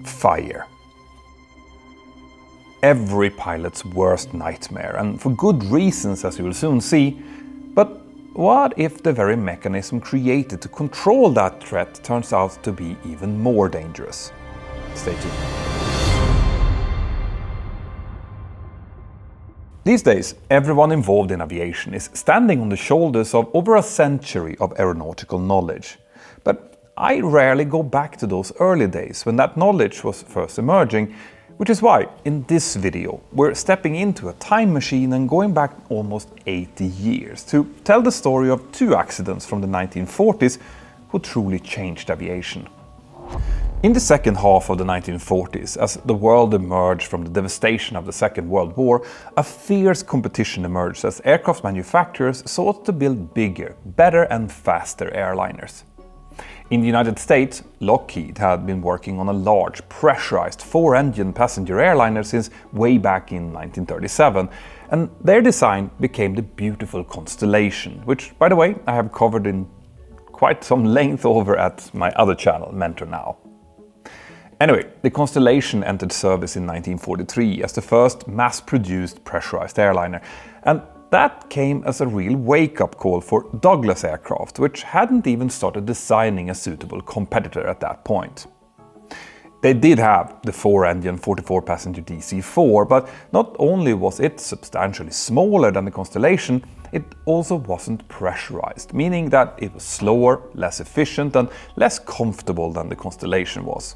Fire. Every pilot's worst nightmare, and for good reasons, as you will soon see. But what if the very mechanism created to control that threat turns out to be even more dangerous? Stay tuned. These days, everyone involved in aviation is standing on the shoulders of over a century of aeronautical knowledge. But I rarely go back to those early days when that knowledge was first emerging, which is why, in this video, we're stepping into a time machine and going back almost 80 years to tell the story of two accidents from the 1940s who truly changed aviation. In the second half of the 1940s, as the world emerged from the devastation of the Second World War, a fierce competition emerged as aircraft manufacturers sought to build bigger, better and faster airliners. In the United States, Lockheed had been working on a large, pressurized four-engine passenger airliner since way back in 1937, and their design became the beautiful Constellation, which, by the way, I have covered in quite some length over at my other channel, Mentour now. Anyway, the Constellation entered service in 1943 as the first mass-produced pressurized airliner, and that came as a real wake-up call for Douglas Aircraft, which hadn't even started designing a suitable competitor at that point. They did have the four-engine 44-passenger DC-4, but not only was it substantially smaller than the Constellation, it also wasn't pressurized, meaning that it was slower, less efficient and less comfortable than the Constellation was.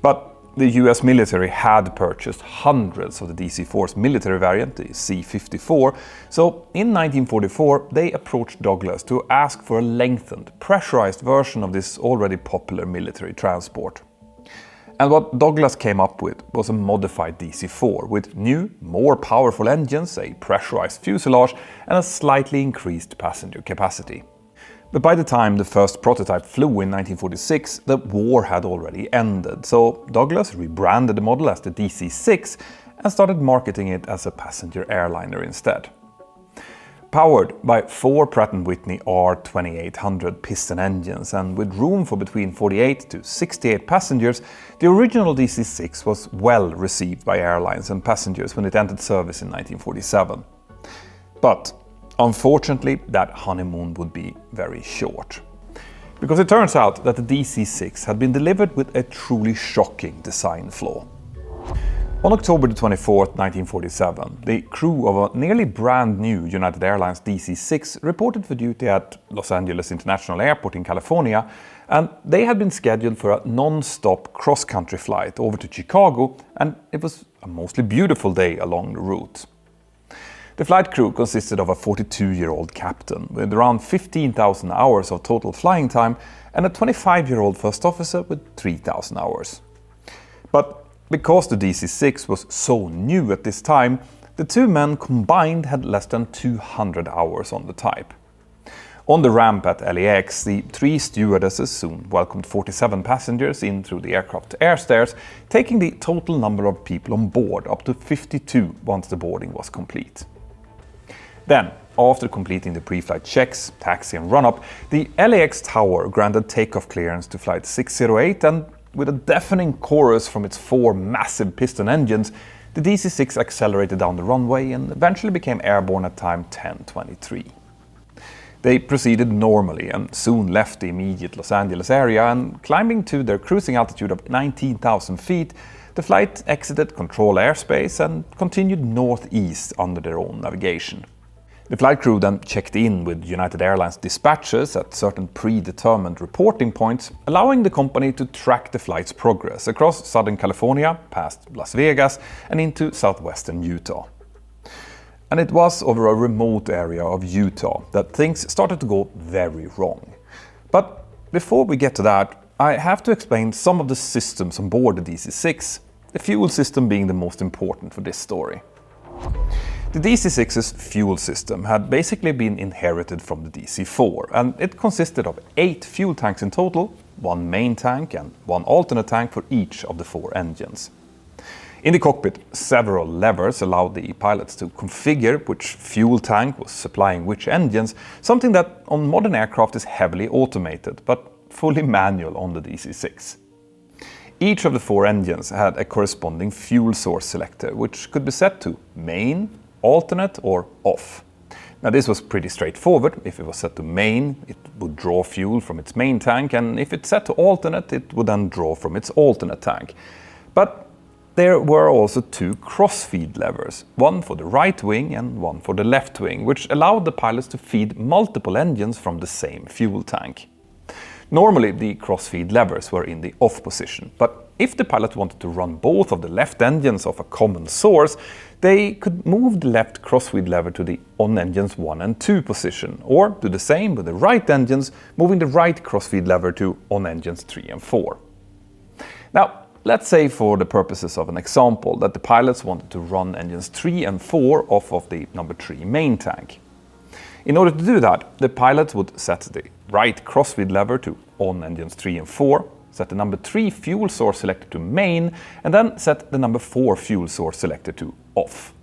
But the US military had purchased hundreds of the DC-4's military variant, the C-54, so in 1944 they approached Douglas to ask for a lengthened, pressurized version of this already popular military transport. And what Douglas came up with was a modified DC-4 with new, more powerful engines, a pressurized fuselage and a slightly increased passenger capacity. But by the time the first prototype flew in 1946, the war had already ended, so Douglas rebranded the model as the DC-6 and started marketing it as a passenger airliner instead. Powered by four Pratt & Whitney R2800 piston engines and with room for between 48 to 68 passengers, the original DC-6 was well received by airlines and passengers when it entered service in 1947. But unfortunately, that honeymoon would be very short. Because it turns out that the DC-6 had been delivered with a truly shocking design flaw. On October 24, 1947, the crew of a nearly brand new United Airlines DC-6 reported for duty at Los Angeles International Airport in California, and they had been scheduled for a non-stop cross-country flight over to Chicago, and it was a mostly beautiful day along the route. The flight crew consisted of a 42-year-old captain with around 15,000 hours of total flying time and a 25-year-old first officer with 3,000 hours. But because the DC-6 was so new at this time, the two men combined had less than 200 hours on the type. On the ramp at LAX, the three stewardesses soon welcomed 47 passengers in through the aircraft air stairs, taking the total number of people on board up to 52 once the boarding was complete. Then, after completing the pre-flight checks, taxi and run-up, the LAX tower granted takeoff clearance to flight 608, and with a deafening chorus from its four massive piston engines, the DC-6 accelerated down the runway and eventually became airborne at time 10:23. They proceeded normally and soon left the immediate Los Angeles area, and climbing to their cruising altitude of 19,000 feet, the flight exited control airspace and continued northeast under their own navigation. The flight crew then checked in with United Airlines dispatchers at certain predetermined reporting points, allowing the company to track the flight's progress across Southern California, past Las Vegas, and into southwestern Utah. And it was over a remote area of Utah that things started to go very wrong. But before we get to that, I have to explain some of the systems on board the DC-6, the fuel system being the most important for this story. The DC-6's fuel system had basically been inherited from the DC-4, and it consisted of 8 fuel tanks in total, 1 main tank and 1 alternate tank for each of the 4 engines. In the cockpit, several levers allowed the pilots to configure which fuel tank was supplying which engines, something that on modern aircraft is heavily automated, but fully manual on the DC-6. Each of the 4 engines had a corresponding fuel source selector, which could be set to main, alternate or off. Now this was pretty straightforward. If it was set to main, it would draw fuel from its main tank, and if it's set to alternate, it would then draw from its alternate tank. But there were also 2 cross-feed levers, one for the right wing and one for the left wing, which allowed the pilots to feed multiple engines from the same fuel tank. Normally the cross-feed levers were in the off position, but if the pilot wanted to run both of the left engines of a common source, they could move the left cross-feed lever to the on engines 1 and 2 position, or do the same with the right engines, moving the right cross-feed lever to on engines 3 and 4. Now, let's say for the purposes of an example that the pilots wanted to run engines 3 and 4 off of the number 3 main tank. In order to do that, the pilot would set the right crossfeed lever to on engines 3 and 4, set the number 3 fuel source selector to main, and then set the number 4 fuel source selector to off.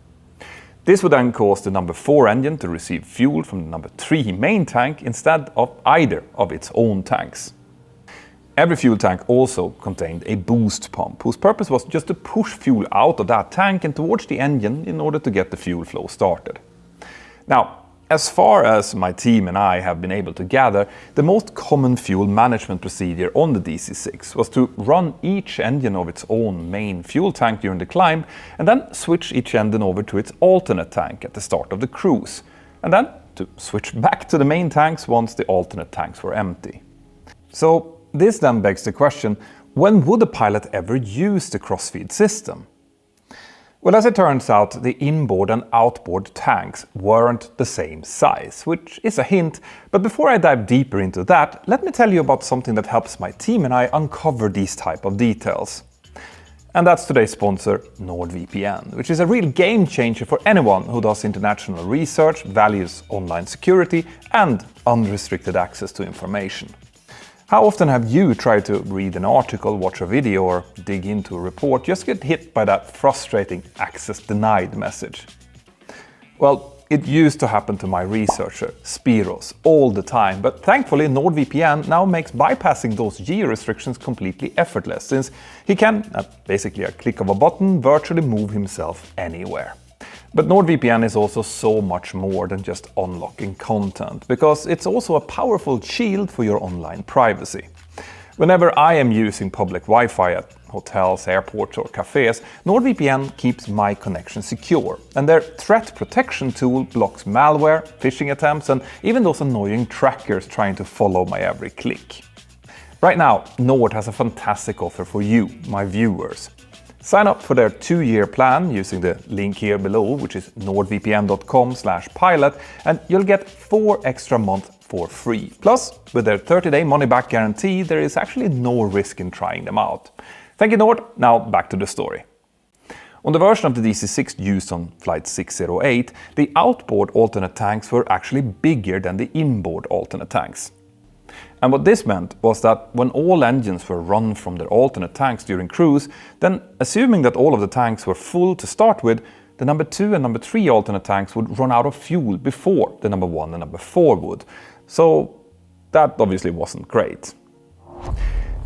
This would then cause the number 4 engine to receive fuel from the number 3 main tank instead of either of its own tanks. Every fuel tank also contained a boost pump, whose purpose was just to push fuel out of that tank and towards the engine in order to get the fuel flow started. Now, as far as my team and I have been able to gather, the most common fuel management procedure on the DC-6 was to run each engine of its own main fuel tank during the climb, and then switch each engine over to its alternate tank at the start of the cruise, and then to switch back to the main tanks once the alternate tanks were empty. So this then begs the question, when would a pilot ever use the crossfeed system? Well, as it turns out, the inboard and outboard tanks weren't the same size, which is a hint, but before I dive deeper into that, let me tell you about something that helps my team and I uncover these type of details. And that's today's sponsor, NordVPN, which is a real game changer for anyone who does international research, values online security, and unrestricted access to information. How often have you tried to read an article, watch a video, or dig into a report, just get hit by that frustrating access denied message? Well, it used to happen to my researcher, Spiros, all the time, but thankfully NordVPN now makes bypassing those geo-restrictions completely effortless, since he can, at basically a click of a button, virtually move himself anywhere. But NordVPN is also so much more than just unlocking content, because it's also a powerful shield for your online privacy. Whenever I am using public Wi-Fi at hotels, airports or cafes, NordVPN keeps my connection secure, and their threat protection tool blocks malware, phishing attempts, and even those annoying trackers trying to follow my every click. Right now, Nord has a fantastic offer for you, my viewers. Sign up for their 2-year plan using the link here below, which is nordvpn.com/pilot, and you'll get 4 extra months for free. Plus, with their 30-day money-back guarantee, there is actually no risk in trying them out. Thank you, Nord. Now back to the story. On the version of the DC-6 used on Flight 608, the outboard alternate tanks were actually bigger than the inboard alternate tanks. And what this meant was that when all engines were run from their alternate tanks during cruise, then assuming that all of the tanks were full to start with, the number 2 and number 3 alternate tanks would run out of fuel before the number 1 and number 4 would. So that obviously wasn't great.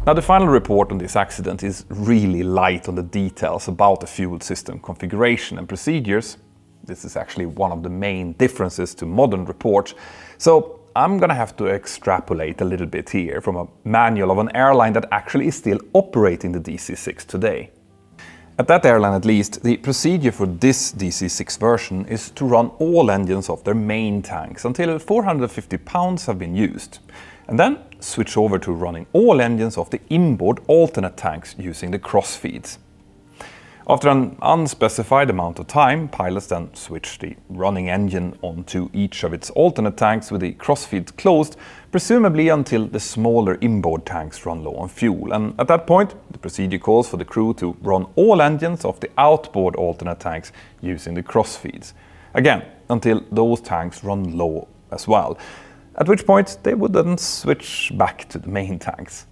Now, the final report on this accident is really light on the details about the fuel system configuration and procedures. This is actually one of the main differences to modern reports. So I'm gonna have to extrapolate a little bit here from a manual of an airline that actually is still operating the DC-6 today. At that airline at least, the procedure for this DC-6 version is to run all engines off their main tanks until 450 pounds have been used, and then switch over to running all engines off the inboard alternate tanks using the crossfeeds. After an unspecified amount of time, pilots then switch the running engine onto each of its alternate tanks with the crossfeed closed, presumably until the smaller inboard tanks run low on fuel. And at that point, the procedure calls for the crew to run all engines off the outboard alternate tanks using the crossfeeds. Again, until those tanks run low as well, at which point they would then switch back to the main tanks.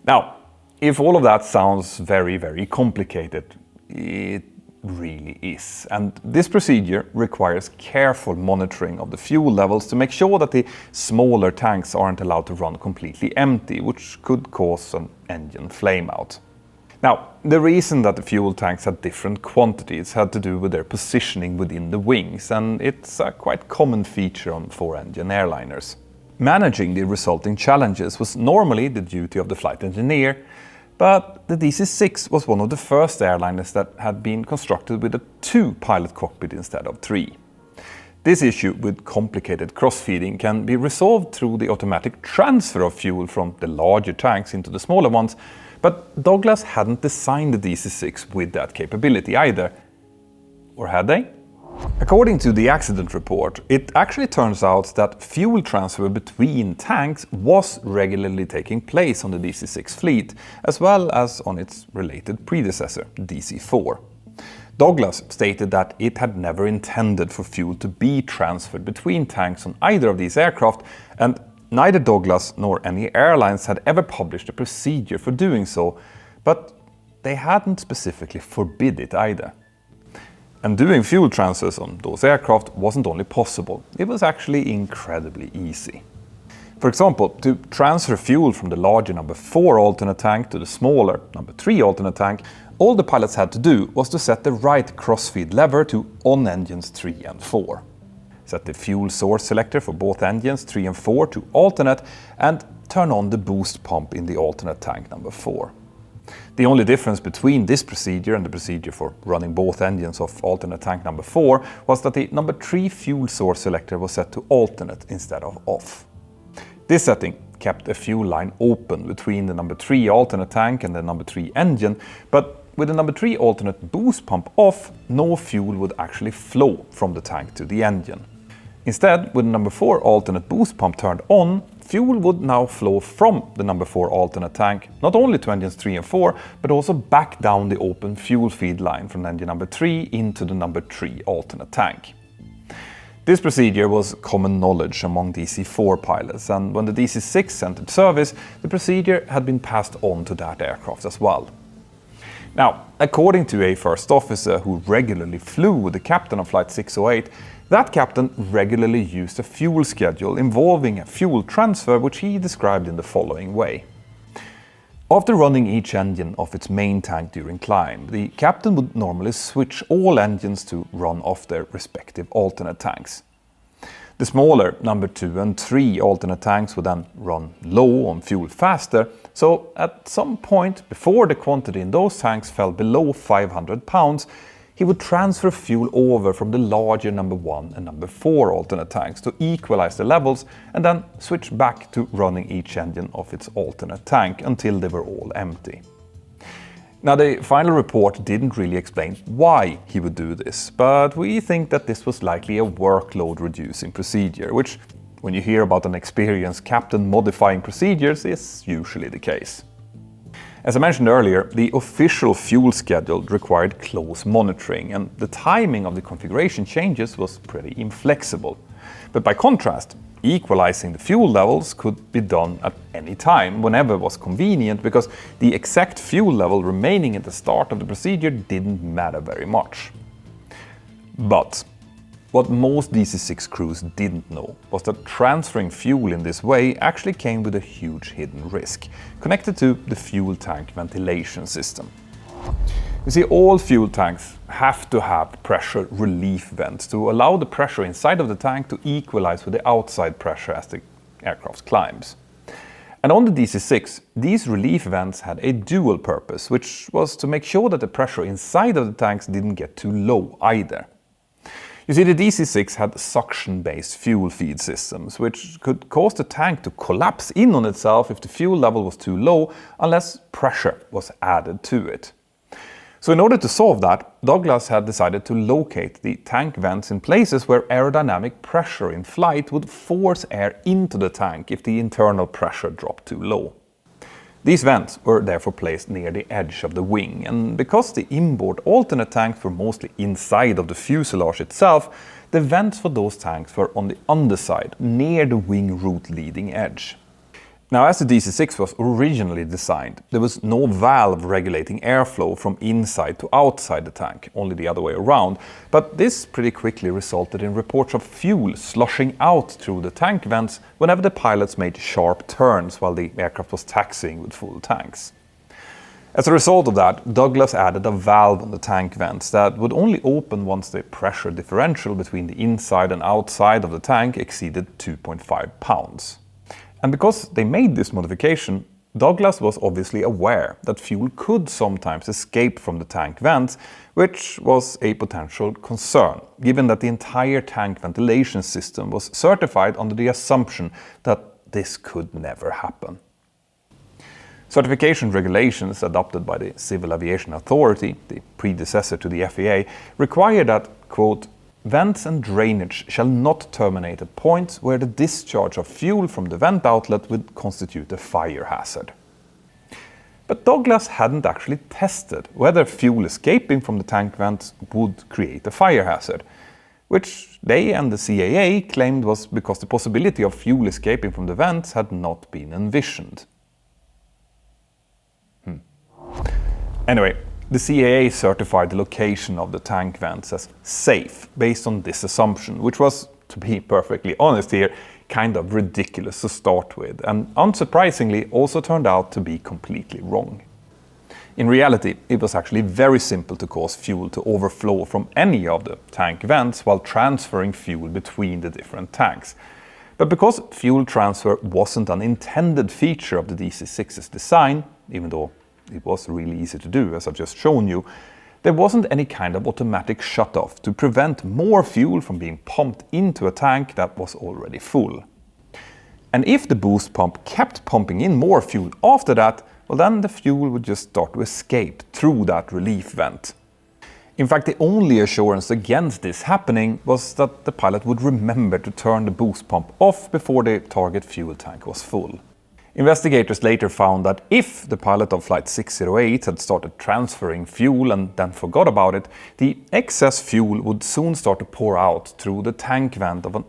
Now, if all of that sounds very, very complicated, it really is. And this procedure requires careful monitoring of the fuel levels to make sure that the smaller tanks aren't allowed to run completely empty, which could cause an engine flameout. Now, the reason that the fuel tanks had different quantities had to do with their positioning within the wings, and it's a quite common feature on four-engine airliners. Managing the resulting challenges was normally the duty of the flight engineer, but the DC-6 was one of the first airliners that had been constructed with a two-pilot cockpit instead of three. This issue with complicated cross-feeding can be resolved through the automatic transfer of fuel from the larger tanks into the smaller ones, but Douglas hadn't designed the DC-6 with that capability either. Or had they? According to the accident report, it actually turns out that fuel transfer between tanks was regularly taking place on the DC-6 fleet, as well as on its related predecessor, DC-4. Douglas stated that it had never intended for fuel to be transferred between tanks on either of these aircraft, and neither Douglas nor any airlines had ever published a procedure for doing so, but they hadn't specifically forbid it either. And doing fuel transfers on those aircraft wasn't only possible, it was actually incredibly easy. For example, to transfer fuel from the larger number 4 alternate tank to the smaller number 3 alternate tank, all the pilots had to do was to set the right crossfeed lever to on engines 3 and 4. Set the fuel source selector for both engines 3 and 4 to alternate, and turn on the boost pump in the alternate tank number 4. The only difference between this procedure and the procedure for running both engines of alternate tank number 4 was that the number 3 fuel source selector was set to alternate instead of off. This setting kept a fuel line open between the number 3 alternate tank and the number 3 engine, but with the number 3 alternate boost pump off, no fuel would actually flow from the tank to the engine. Instead, with the number 4 alternate boost pump turned on, fuel would now flow from the number 4 alternate tank, not only to engines 3 and 4, but also back down the open fuel feed line from engine number 3 into the number 3 alternate tank. This procedure was common knowledge among DC-4 pilots, and when the DC-6 entered service, the procedure had been passed on to that aircraft as well. Now, according to a first officer who regularly flew with the captain of Flight 608, that captain regularly used a fuel schedule involving a fuel transfer, which he described in the following way. After running each engine off its main tank during climb, the captain would normally switch all engines to run off their respective alternate tanks. The smaller number 2 and 3 alternate tanks would then run low on fuel faster, so at some point before the quantity in those tanks fell below 500 pounds, he would transfer fuel over from the larger number 1 and number 4 alternate tanks to equalize the levels, and then switch back to running each engine off its alternate tank until they were all empty. Now, the final report didn't really explain why he would do this, but we think that this was likely a workload reducing procedure, which, when you hear about an experienced captain modifying procedures, is usually the case. As I mentioned earlier, the official fuel schedule required close monitoring, and the timing of the configuration changes was pretty inflexible. But by contrast, equalizing the fuel levels could be done at any time, whenever was convenient, because the exact fuel level remaining at the start of the procedure didn't matter very much. But what most DC-6 crews didn't know was that transferring fuel in this way actually came with a huge hidden risk, connected to the fuel tank ventilation system. You see, all fuel tanks have to have pressure relief vents to allow the pressure inside of the tank to equalize with the outside pressure as the aircraft climbs. And on the DC-6, these relief vents had a dual purpose, which was to make sure that the pressure inside of the tanks didn't get too low either. You see, the DC-6 had suction-based fuel feed systems, which could cause the tank to collapse in on itself if the fuel level was too low, unless pressure was added to it. So in order to solve that, Douglas had decided to locate the tank vents in places where aerodynamic pressure in flight would force air into the tank if the internal pressure dropped too low. These vents were therefore placed near the edge of the wing, and because the inboard alternate tanks were mostly inside of the fuselage itself, the vents for those tanks were on the underside, near the wing root leading edge. Now, as the DC-6 was originally designed, there was no valve regulating airflow from inside to outside the tank, only the other way around, but this pretty quickly resulted in reports of fuel sloshing out through the tank vents whenever the pilots made sharp turns while the aircraft was taxiing with full tanks. As a result of that, Douglas added a valve on the tank vents that would only open once the pressure differential between the inside and outside of the tank exceeded 2.5 pounds. And because they made this modification, Douglas was obviously aware that fuel could sometimes escape from the tank vents, which was a potential concern, given that the entire tank ventilation system was certified under the assumption that this could never happen. Certification regulations adopted by the Civil Aviation Authority, the predecessor to the FAA, require that, quote, vents and drainage shall not terminate at points where the discharge of fuel from the vent outlet would constitute a fire hazard. But Douglas hadn't actually tested whether fuel escaping from the tank vents would create a fire hazard, which they and the CAA claimed was because the possibility of fuel escaping from the vents had not been envisioned. Anyway, the CAA certified the location of the tank vents as safe based on this assumption, which was, to be perfectly honest here, kind of ridiculous to start with, and unsurprisingly also turned out to be completely wrong. In reality, it was actually very simple to cause fuel to overflow from any of the tank vents while transferring fuel between the different tanks. But because fuel transfer wasn't an intended feature of the DC-6's design, even though it was really easy to do, as I've just shown you, there wasn't any kind of automatic shutoff to prevent more fuel from being pumped into a tank that was already full. And if the boost pump kept pumping in more fuel after that, well, then the fuel would just start to escape through that relief vent. In fact, the only assurance against this happening was that the pilot would remember to turn the boost pump off before the target fuel tank was full. Investigators later found that if the pilot of Flight 608 had started transferring fuel and then forgot about it, the excess fuel would soon start to pour out through the tank vent of an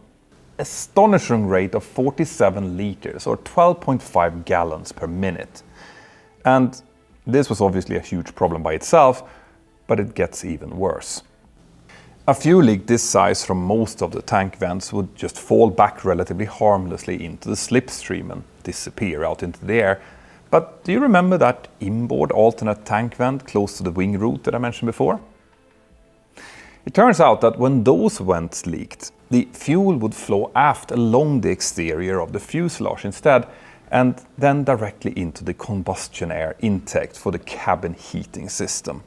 astonishing rate of 47 liters or 12.5 gallons per minute. And this was obviously a huge problem by itself, but it gets even worse. A fuel leak this size from most of the tank vents would just fall back relatively harmlessly into the slipstream and disappear out into the air. But do you remember that inboard alternate tank vent close to the wing root that I mentioned before? It turns out that when those vents leaked, the fuel would flow aft along the exterior of the fuselage instead, and then directly into the combustion air intake for the cabin heating system.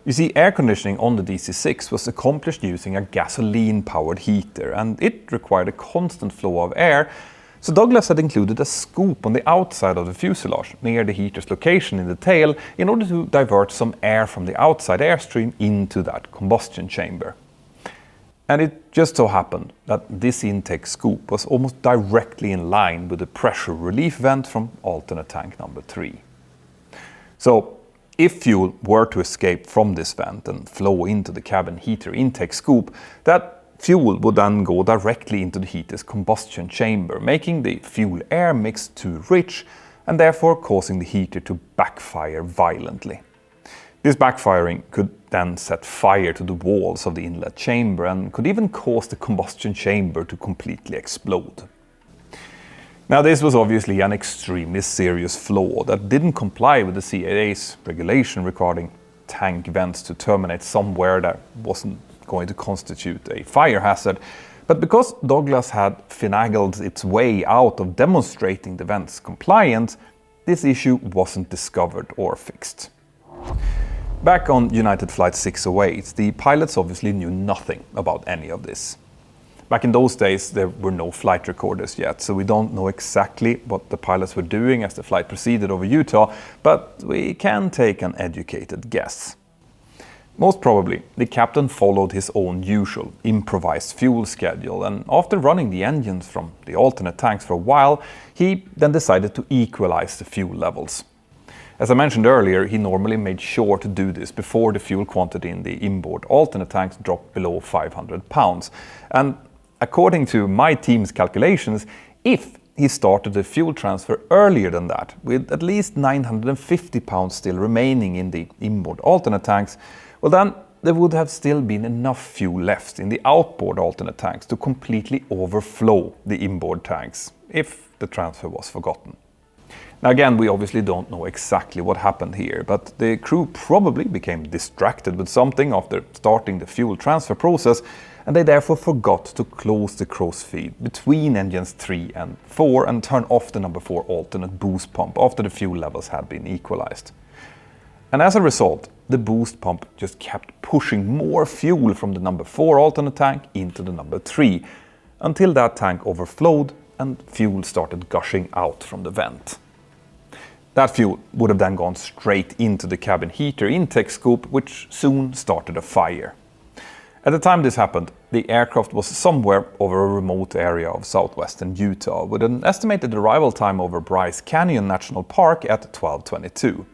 You see, air conditioning on the DC-6 was accomplished using a gasoline-powered heater, and it required a constant flow of air, so Douglas had included a scoop on the outside of the fuselage, near the heater's location in the tail, in order to divert some air from the outside airstream into that combustion chamber. And it just so happened that this intake scoop was almost directly in line with the pressure relief vent from alternate tank number 3. So, if fuel were to escape from this vent and flow into the cabin heater intake scoop, that fuel would then go directly into the heater's combustion chamber, making the fuel-air mix too rich and therefore causing the heater to backfire violently. This backfiring could then set fire to the walls of the inlet chamber and could even cause the combustion chamber to completely explode. Now, this was obviously an extremely serious flaw that didn't comply with the CAA's regulation regarding tank vents to terminate somewhere that wasn't going to constitute a fire hazard, but because Douglas had finagled its way out of demonstrating the vent's compliance, this issue wasn't discovered or fixed. Back on United Flight 608, the pilots obviously knew nothing about any of this. Back in those days, there were no flight recorders yet, so we don't know exactly what the pilots were doing as the flight proceeded over Utah, but we can take an educated guess. Most probably, the captain followed his own usual improvised fuel schedule, and after running the engines from the alternate tanks for a while, he then decided to equalize the fuel levels. As I mentioned earlier, he normally made sure to do this before the fuel quantity in the inboard alternate tanks dropped below 500 pounds. And according to my team's calculations, if he started the fuel transfer earlier than that, with at least 950 pounds still remaining in the inboard alternate tanks, well then there would have still been enough fuel left in the outboard alternate tanks to completely overflow the inboard tanks, if the transfer was forgotten. Now again, we obviously don't know exactly what happened here, but the crew probably became distracted with something after starting the fuel transfer process, and they therefore forgot to close the crow's feet between engines 3 and 4 and turn off the number 4 alternate boost pump after the fuel levels had been equalized. And as a result, the boost pump just kept pushing more fuel from the number 4 alternate tank into the number 3, until that tank overflowed and fuel started gushing out from the vent. That fuel would have then gone straight into the cabin heater intake scoop, which soon started a fire. At the time this happened, the aircraft was somewhere over a remote area of southwestern Utah, with an estimated arrival time over Bryce Canyon National Park at 12:22.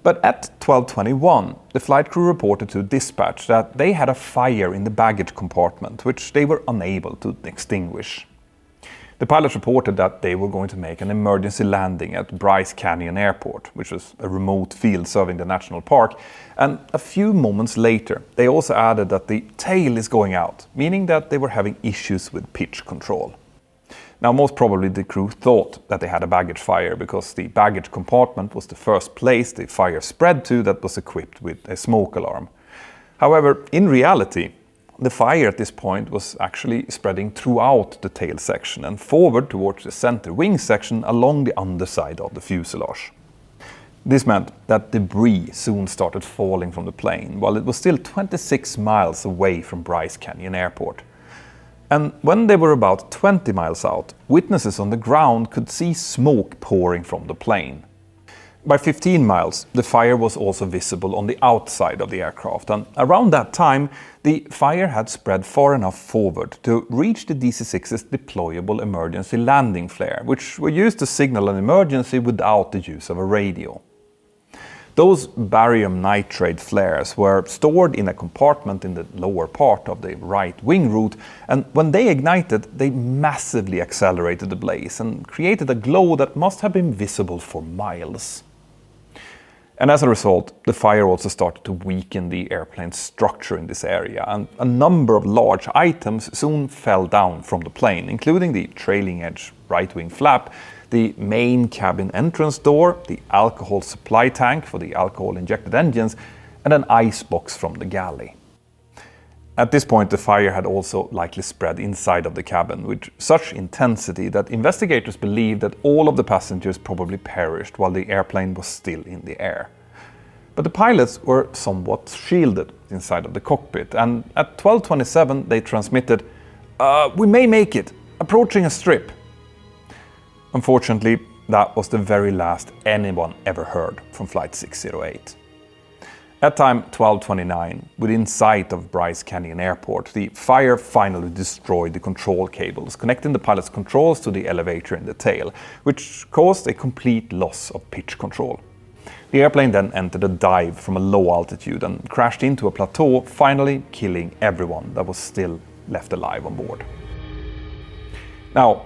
But at 12:21, the flight crew reported to dispatch that they had a fire in the baggage compartment, which they were unable to extinguish. The pilots reported that they were going to make an emergency landing at Bryce Canyon Airport, which was a remote field serving the national park, and a few moments later they also added that the tail is going out, meaning that they were having issues with pitch control. Now most probably the crew thought that they had a baggage fire because the baggage compartment was the first place the fire spread to that was equipped with a smoke alarm. However, in reality, the fire at this point was actually spreading throughout the tail section and forward towards the center wing section along the underside of the fuselage. This meant that debris soon started falling from the plane while it was still 26 miles away from Bryce Canyon Airport. And when they were about 20 miles out, witnesses on the ground could see smoke pouring from the plane. By 15 miles, the fire was also visible on the outside of the aircraft, and around that time, the fire had spread far enough forward to reach the DC-6's deployable emergency landing flare, which were used to signal an emergency without the use of a radio. Those barium nitrate flares were stored in a compartment in the lower part of the right wing root, and when they ignited, they massively accelerated the blaze and created a glow that must have been visible for miles. And as a result, the fire also started to weaken the airplane's structure in this area, and a number of large items soon fell down from the plane, including the trailing edge right wing flap, the main cabin entrance door, the alcohol supply tank for the alcohol-injected engines, and an ice box from the galley. At this point, the fire had also likely spread inside of the cabin with such intensity that investigators believed that all of the passengers probably perished while the airplane was still in the air. But the pilots were somewhat shielded inside of the cockpit, and at 12:27 they transmitted, "We may make it, approaching a strip." Unfortunately, that was the very last anyone ever heard from Flight 608. At time 12:29, within sight of Bryce Canyon Airport, the fire finally destroyed the control cables connecting the pilot's controls to the elevator in the tail, which caused a complete loss of pitch control. The airplane then entered a dive from a low altitude and crashed into a plateau, finally killing everyone that was still left alive on board. Now,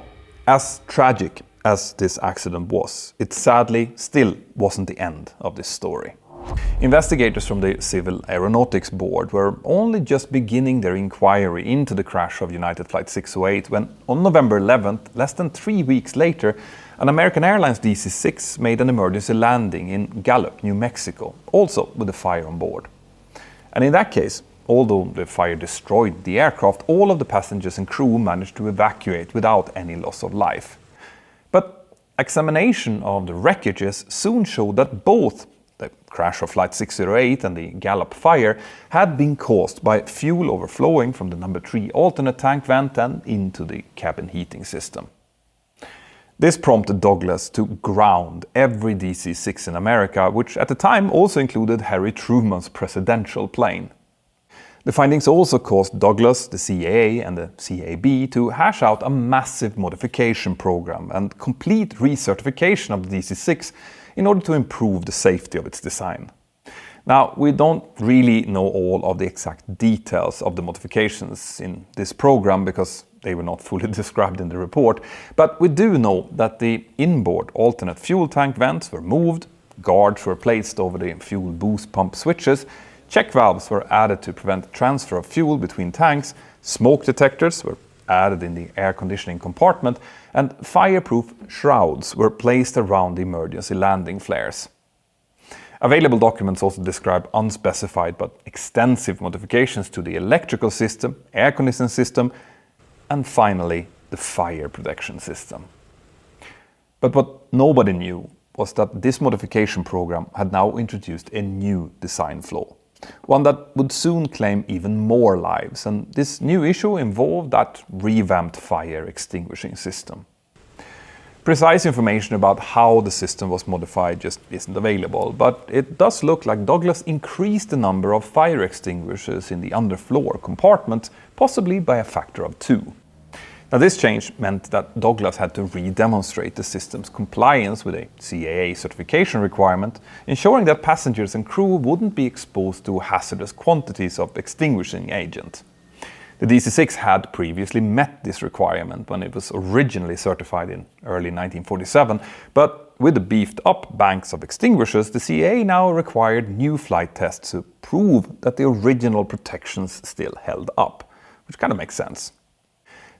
as tragic as this accident was, it sadly still wasn't the end of this story. Investigators from the Civil Aeronautics Board were only just beginning their inquiry into the crash of United Flight 608 when, on November 11th, less than 3 weeks later, an American Airlines DC-6 made an emergency landing in Gallup, New Mexico, also with a fire on board. And in that case, although the fire destroyed the aircraft, all of the passengers and crew managed to evacuate without any loss of life. But examination of the wreckages soon showed that both the crash of Flight 608 and the Gallup fire had been caused by fuel overflowing from the number 3 alternate tank vent and into the cabin heating system. This prompted Douglas to ground every DC-6 in America, which at the time also included Harry Truman's presidential plane. The findings also caused Douglas, the CAA and the CAB to hash out a massive modification program and complete recertification of the DC-6 in order to improve the safety of its design. Now, we don't really know all of the exact details of the modifications in this program because they were not fully described in the report, but we do know that the inboard alternate fuel tank vents were moved, guards were placed over the fuel boost pump switches, check valves were added to prevent transfer of fuel between tanks, smoke detectors were added in the air conditioning compartment, and fireproof shrouds were placed around the emergency landing flares. Available documents also describe unspecified but extensive modifications to the electrical system, air conditioning system, and finally the fire protection system. But what nobody knew was that this modification program had now introduced a new design flaw, one that would soon claim even more lives, and this new issue involved that revamped fire extinguishing system. Precise information about how the system was modified just isn't available, but it does look like Douglas increased the number of fire extinguishers in the underfloor compartment, possibly by a factor of 2. Now, this change meant that Douglas had to re-demonstrate the system's compliance with a CAA certification requirement, ensuring that passengers and crew wouldn't be exposed to hazardous quantities of extinguishing agent. The DC-6 had previously met this requirement when it was originally certified in early 1947, but with the beefed-up banks of extinguishers, the CAA now required new flight tests to prove that the original protections still held up, which kind of makes sense.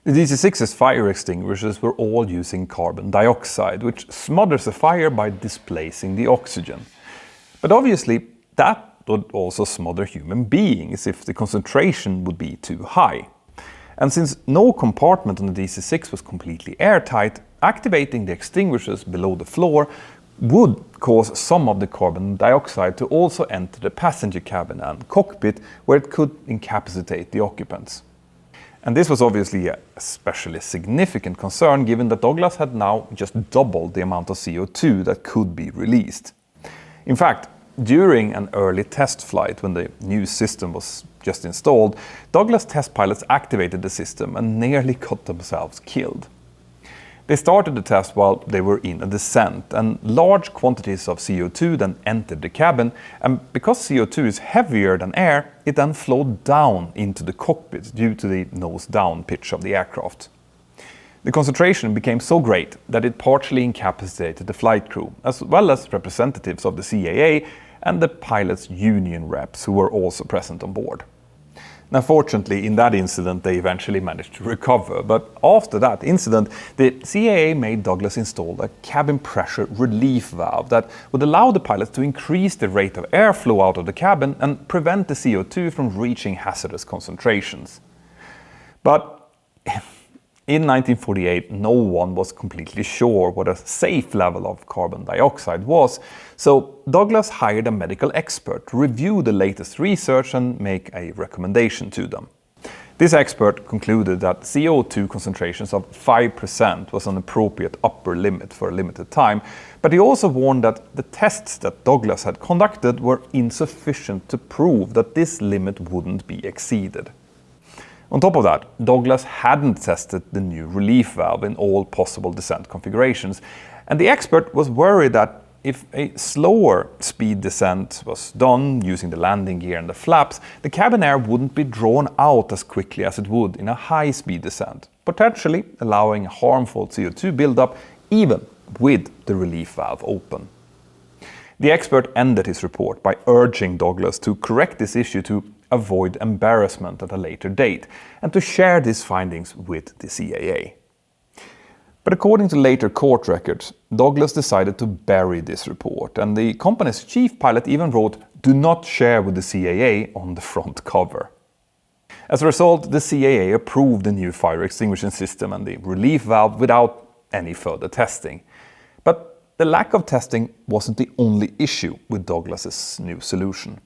The DC-6's fire extinguishers were all using carbon dioxide, which smothers a fire by displacing the oxygen. But obviously, that would also smother human beings if the concentration would be too high. And since no compartment on the DC-6 was completely airtight, activating the extinguishers below the floor would cause some of the carbon dioxide to also enter the passenger cabin and cockpit, where it could incapacitate the occupants. And this was obviously a especially significant concern, given that Douglas had now just doubled the amount of CO2 that could be released. In fact, during an early test flight, when the new system was just installed, Douglas test pilots activated the system and nearly got themselves killed. They started the test while they were in a descent, and large quantities of CO2 then entered the cabin, and because CO2 is heavier than air, it then flowed down into the cockpit due to the nose-down pitch of the aircraft. The concentration became so great that it partially incapacitated the flight crew, as well as representatives of the CAA and the pilots' union reps who were also present on board. Now, fortunately, in that incident, they eventually managed to recover, but after that incident, the CAA made Douglas install a cabin pressure relief valve that would allow the pilots to increase the rate of airflow out of the cabin and prevent the CO2 from reaching hazardous concentrations. But in 1948, no one was completely sure what a safe level of carbon dioxide was, so Douglas hired a medical expert to review the latest research and make a recommendation to them. This expert concluded that CO2 concentrations of 5% was an appropriate upper limit for a limited time, but he also warned that the tests that Douglas had conducted were insufficient to prove that this limit wouldn't be exceeded. On top of that, Douglas hadn't tested the new relief valve in all possible descent configurations, and the expert was worried that if a slower speed descent was done using the landing gear and the flaps, the cabin air wouldn't be drawn out as quickly as it would in a high-speed descent, potentially allowing harmful CO2 buildup even with the relief valve open. The expert ended his report by urging Douglas to correct this issue to avoid embarrassment at a later date, and to share these findings with the CAA. But according to later court records, Douglas decided to bury this report, and the company's chief pilot even wrote "Do not share with the CAA" on the front cover. As a result, the CAA approved the new fire extinguishing system and the relief valve without any further testing. But the lack of testing wasn't the only issue with Douglas's new solution.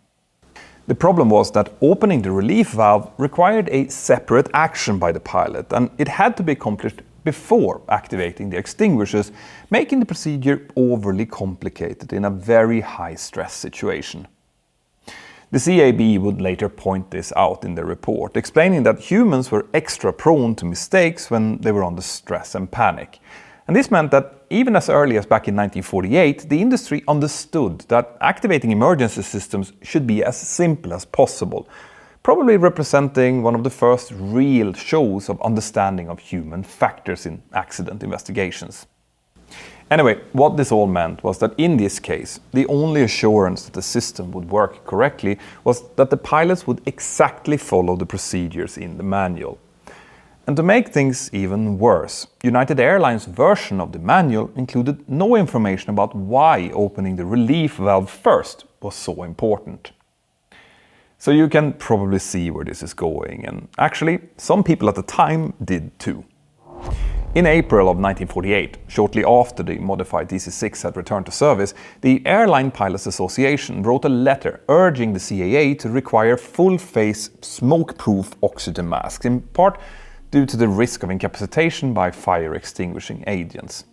The problem was that opening the relief valve required a separate action by the pilot, and it had to be accomplished before activating the extinguishers, making the procedure overly complicated in a very high-stress situation. The CAB would later point this out in their report, explaining that humans were extra prone to mistakes when they were under stress and panic. And this meant that even as early as back in 1948, the industry understood that activating emergency systems should be as simple as possible, probably representing one of the first real shows of understanding of human factors in accident investigations. Anyway, what this all meant was that in this case, the only assurance that the system would work correctly was that the pilots would exactly follow the procedures in the manual. And to make things even worse, United Airlines' version of the manual included no information about why opening the relief valve first was so important. So you can probably see where this is going, and actually some people at the time did too. In April of 1948, shortly after the modified DC-6 had returned to service, the Airline Pilots Association wrote a letter urging the CAA to require full-face smoke-proof oxygen masks, in part due to the risk of incapacitation by fire-extinguishing agents.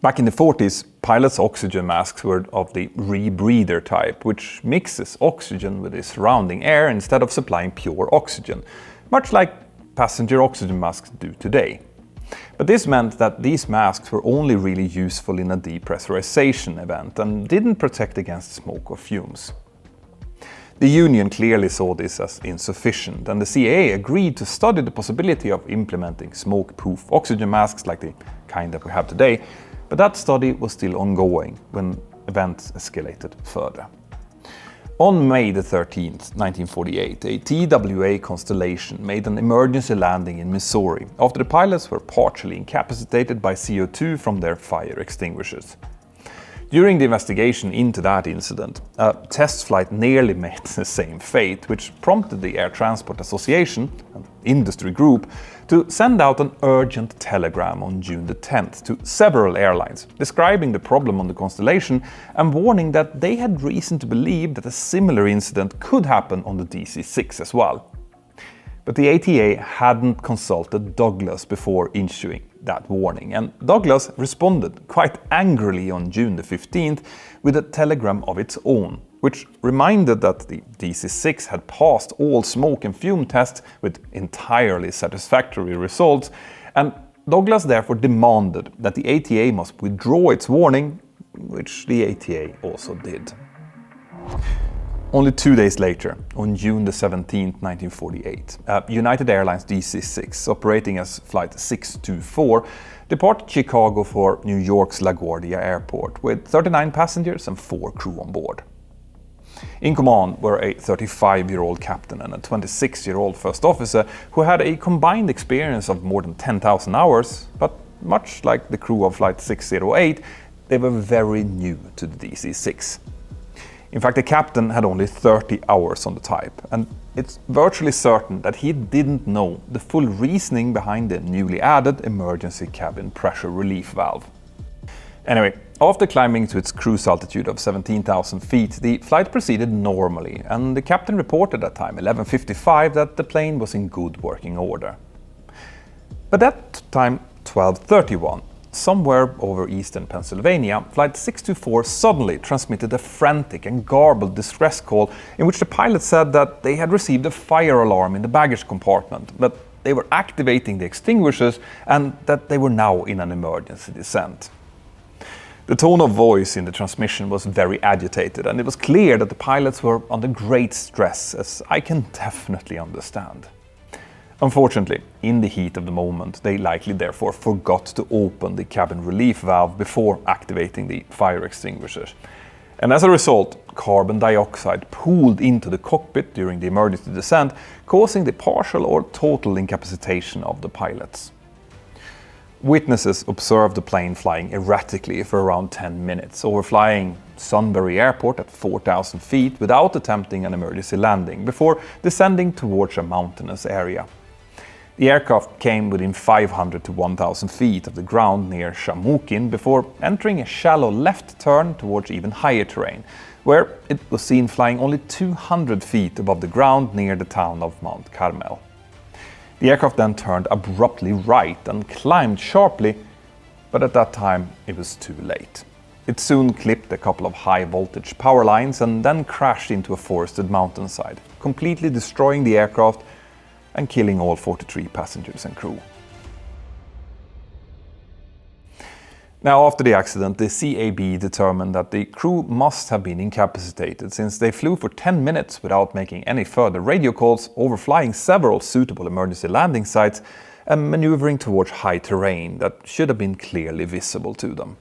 Back in the 40s, pilots' oxygen masks were of the rebreather type, which mixes oxygen with the surrounding air instead of supplying pure oxygen, much like passenger oxygen masks do today. But this meant that these masks were only really useful in a depressurization event and didn't protect against smoke or fumes. The union clearly saw this as insufficient, and the CAA agreed to study the possibility of implementing smoke-proof oxygen masks like the kind that we have today, but that study was still ongoing when events escalated further. On May the 13th, 1948, a TWA Constellation made an emergency landing in Missouri after the pilots were partially incapacitated by CO2 from their fire extinguishers. During the investigation into that incident, a test flight nearly met the same fate, which prompted the Air Transport Association, an industry group, to send out an urgent telegram on June the 10th to several airlines, describing the problem on the Constellation and warning that they had reason to believe that a similar incident could happen on the DC-6 as well. But the ATA hadn't consulted Douglas before issuing that warning, and Douglas responded quite angrily on June the 15th with a telegram of its own, which reminded that the DC-6 had passed all smoke and fume tests with entirely satisfactory results, and Douglas therefore demanded that the ATA must withdraw its warning, which the ATA also did. Only 2 days later, on June the 17th, 1948, United Airlines DC-6, operating as Flight 624, departed Chicago for New York's LaGuardia Airport with 39 passengers and 4 crew on board. In command were a 35-year-old captain and a 26-year-old first officer who had a combined experience of more than 10,000 hours, but much like the crew of Flight 608, they were very new to the DC-6. In fact, the captain had only 30 hours on the type, and it's virtually certain that he didn't know the full reasoning behind the newly added emergency cabin pressure relief valve. Anyway, after climbing to its cruise altitude of 17,000 feet, the flight proceeded normally, and the captain reported at time 11:55 that the plane was in good working order. But at time 12:31, somewhere over eastern Pennsylvania, Flight 624 suddenly transmitted a frantic and garbled distress call in which the pilot said that they had received a fire alarm in the baggage compartment, that they were activating the extinguishers, and that they were now in an emergency descent. The tone of voice in the transmission was very agitated, and it was clear that the pilots were under great stress, as I can definitely understand. Unfortunately, in the heat of the moment, they likely therefore forgot to open the cabin relief valve before activating the fire extinguishers. And as a result, carbon dioxide pooled into the cockpit during the emergency descent, causing the partial or total incapacitation of the pilots. Witnesses observed the plane flying erratically for around 10 minutes, overflying Sunbury Airport at 4,000 feet without attempting an emergency landing, before descending towards a mountainous area. The aircraft came within 500 to 1,000 feet of the ground near Shamokin before entering a shallow left turn towards even higher terrain, where it was seen flying only 200 feet above the ground near the town of Mount Carmel. The aircraft then turned abruptly right and climbed sharply, but at that time it was too late. It soon clipped a couple of high-voltage power lines and then crashed into a forested mountainside, completely destroying the aircraft and killing all 43 passengers and crew. Now, after the accident, the CAB determined that the crew must have been incapacitated, since they flew for 10 minutes without making any further radio calls, overflying several suitable emergency landing sites and maneuvering towards high terrain that should have been clearly visible to them.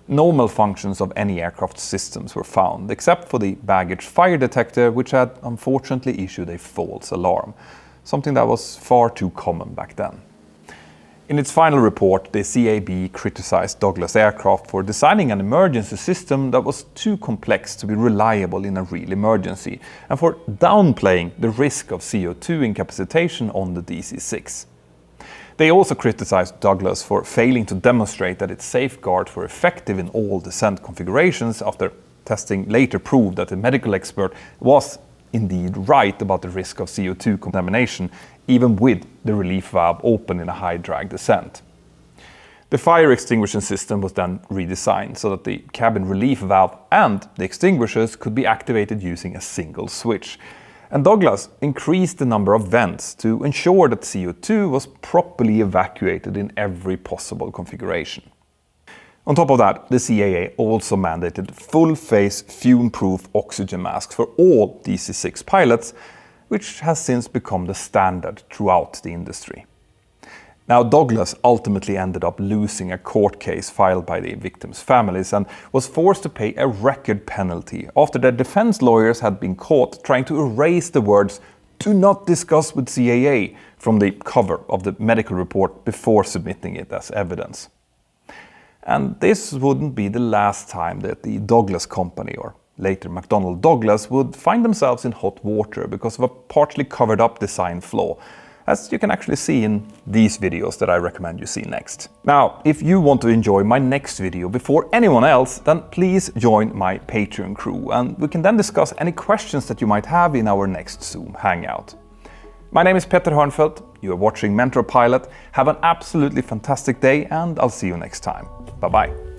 No malfunctions of any aircraft systems were found, except for the baggage fire detector, which had unfortunately issued a false alarm. something that was far too common back then. In its final report, the CAB criticized Douglas Aircraft for designing an emergency system that was too complex to be reliable in a real emergency, and for downplaying the risk of CO2 incapacitation on the DC-6. They also criticized Douglas for failing to demonstrate that its safeguards were effective in all descent configurations after testing later proved that the medical expert was indeed right about the risk of CO2 contamination, even with the relief valve open in a high drag descent. The fire extinguishing system was then redesigned so that the cabin relief valve and the extinguishers could be activated using a single switch. And Douglas increased the number of vents to ensure that CO2 was properly evacuated in every possible configuration. On top of that, the CAA also mandated full-face fume-proof oxygen masks for all DC-6 pilots, which has since become the standard throughout the industry. Now, Douglas ultimately ended up losing a court case filed by the victims' families and was forced to pay a record penalty after their defense lawyers had been caught trying to erase the words "do not discuss with CAA" from the cover of the medical report before submitting it as evidence. And this wouldn't be the last time that the Douglas company, or later McDonnell Douglas, would find themselves in hot water because of a partly covered up design flaw, as you can actually see in these videos that I recommend you see next. Now, if you want to enjoy my next video before anyone else, then please join my Patreon crew, and we can then discuss any questions that you might have in our next Zoom Hangout. My name is Peter Hörnfeldt, you are watching Mentour Pilot. Have an absolutely fantastic day, and I'll see you next time. Bye bye.